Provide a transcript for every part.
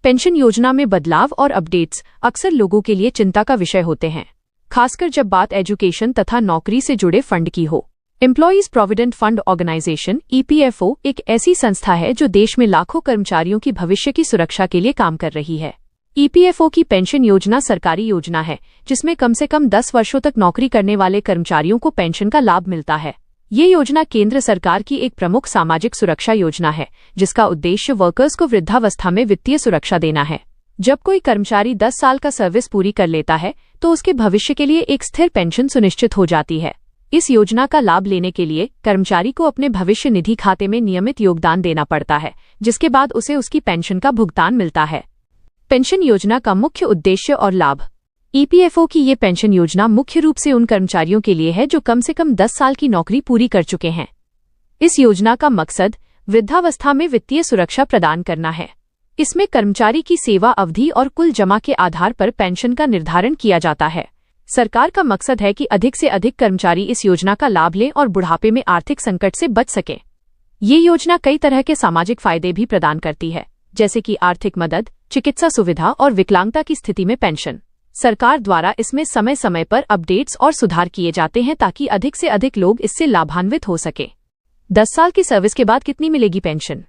Pension योजना में बदलाव और अपडेट्स अक्सर लोगों के लिए चिंता का विषय होते हैं, खासकर जब बात एजुकेशन तथा नौकरी से जुड़े फंड की हो। Employees provident fund organisation (EPFO) एक ऐसी संस्था है जो देश में लाखों कर्मचारियों की भविष्य की सुरक्षा के लिए काम कर रही है। EPFO की पेंशन योजना सरकारी योजना है जिसमें कम से कम 10 वर्षों तक नौकरी करने वाले कर्मचारियों को पेंशन का लाभ मिलता है। ये योजना केंद्र सरकार की एक प्रमुख सामाजिक सुरक्षा योजना है जिसका उद्देश्य वर्कर्स को वृद्धावस्था में वित्तीय सुरक्षा देना है। जब कोई कर्मचारी 10 साल का सर्विस पूरी कर लेता है तो उसके भविष्य के लिए एक स्थिर पेंशन सुनिश्चित हो जाती है। इस योजना का लाभ लेने के लिए कर्मचारी को अपने भविष्य निधि खाते में नियमित योगदान देना पड़ता है, जिसके बाद उसे उसकी पेंशन का भुगतान मिलता है। पेंशन योजना का मुख्य उद्देश्य और लाभ। EPFO की ये पेंशन योजना मुख्य रूप से उन कर्मचारियों के लिए है जो कम से कम 10 साल की नौकरी पूरी कर चुके हैं। इस योजना का मकसद वृद्धावस्था में वित्तीय सुरक्षा प्रदान करना है। इसमें कर्मचारी की सेवा अवधि और कुल जमा के आधार पर पेंशन का निर्धारण किया जाता है। सरकार का मकसद है कि अधिक से अधिक कर्मचारी इस योजना का लाभ लें और बुढ़ापे में आर्थिक संकट से बच सकें। ये योजना कई तरह के सामाजिक फायदे भी प्रदान करती है, जैसे कि आर्थिक मदद, चिकित्सा सुविधा और विकलांगता की स्थिति में पेंशन। सरकार द्वारा इसमें समय समय पर अपडेट्स और सुधार किए जाते हैं ताकि अधिक से अधिक लोग इससे लाभान्वित हो सके। 10 साल की सर्विस के बाद कितनी मिलेगी पेंशन?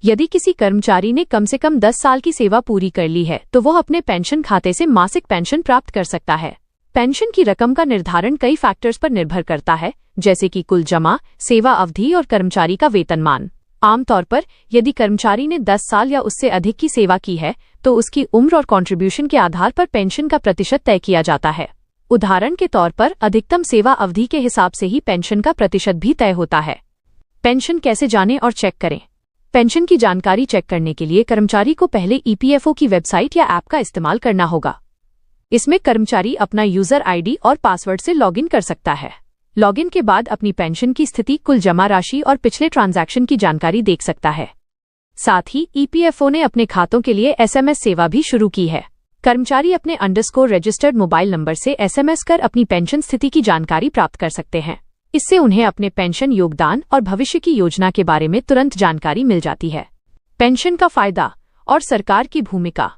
यदि किसी कर्मचारी ने कम से कम 10 साल की सेवा पूरी कर ली है तो वह अपने पेंशन खाते से मासिक पेंशन प्राप्त कर सकता है। पेंशन की रकम का निर्धारण कई फैक्टर्स पर निर्भर करता है, जैसे कि कुल जमा, सेवा अवधि और कर्मचारी का वेतनमान। आमतौर पर यदि कर्मचारी ने 10 साल या उससे अधिक की सेवा की है तो उसकी उम्र और कंट्रीब्यूशन के आधार पर पेंशन का प्रतिशत तय किया जाता है। उदाहरण के तौर पर अधिकतम सेवा अवधि के हिसाब से ही पेंशन का प्रतिशत भी तय होता है। पेंशन कैसे जानें और चेक करें? पेंशन की जानकारी चेक करने के लिए कर्मचारी को पहले EPFO की वेबसाइट या ऐप का इस्तेमाल करना होगा। इसमें कर्मचारी अपना यूजर ID और पासवर्ड से लॉगिन कर सकता है। लॉगिन के बाद अपनी पेंशन की स्थिति, कुल जमा राशि और पिछले ट्रांजैक्शन की जानकारी देख सकता है। साथ ही EPFO ने अपने खातों के लिए SMS सेवा भी शुरू की है। कर्मचारी अपने _रजिस्टर्ड मोबाइल नंबर से SMS कर अपनी पेंशन स्थिति की जानकारी प्राप्त कर सकते हैं। इससे उन्हें अपने पेंशन योगदान और भविष्य की योजना के बारे में तुरंत जानकारी मिल जाती है। पेंशन का फायदा और सरकार की भूमिका।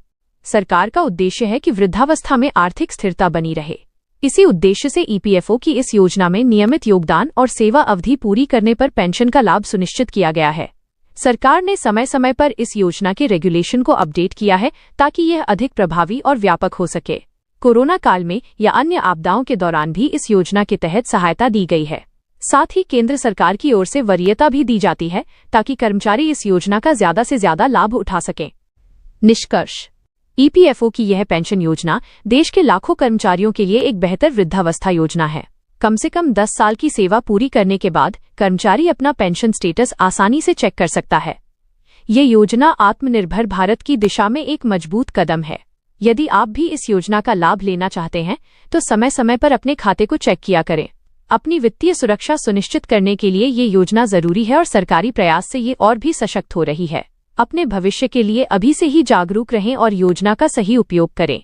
सरकार का उद्देश्य है कि वृद्धावस्था में आर्थिक स्थिरता बनी रहे। इसी उद्देश्य से EPFO की इस योजना में नियमित योगदान और सेवा अवधि पूरी करने पर पेंशन का लाभ सुनिश्चित किया गया है। सरकार ने समय समय पर इस योजना के रेगुलेशन को अपडेट किया है ताकि यह अधिक प्रभावी और व्यापक हो सके। कोरोना काल में या अन्य आपदाओं के दौरान भी इस योजना के तहत सहायता दी गई है। साथ ही केंद्र सरकार की ओर से वरीयता भी दी जाती है ताकि कर्मचारी इस योजना का ज्यादा से ज्यादा लाभ उठा सकें। निष्कर्ष: EPFO की यह पेंशन योजना देश के लाखों कर्मचारियों के लिए एक बेहतर वृद्धावस्था योजना है। कम से कम 10 साल की सेवा पूरी करने के बाद कर्मचारी अपना पेंशन स्टेटस आसानी से चेक कर सकता है। ये योजना आत्मनिर्भर भारत की दिशा में एक मजबूत कदम है। यदि आप भी इस योजना का लाभ लेना चाहते हैं तो समय समय पर अपने खाते को चेक किया करें। अपनी वित्तीय सुरक्षा सुनिश्चित करने के लिए ये योजना जरूरी है और सरकारी प्रयास से ये और भी सशक्त हो रही है। अपने भविष्य के लिए अभी से ही जागरूक रहें और योजना का सही उपयोग करें।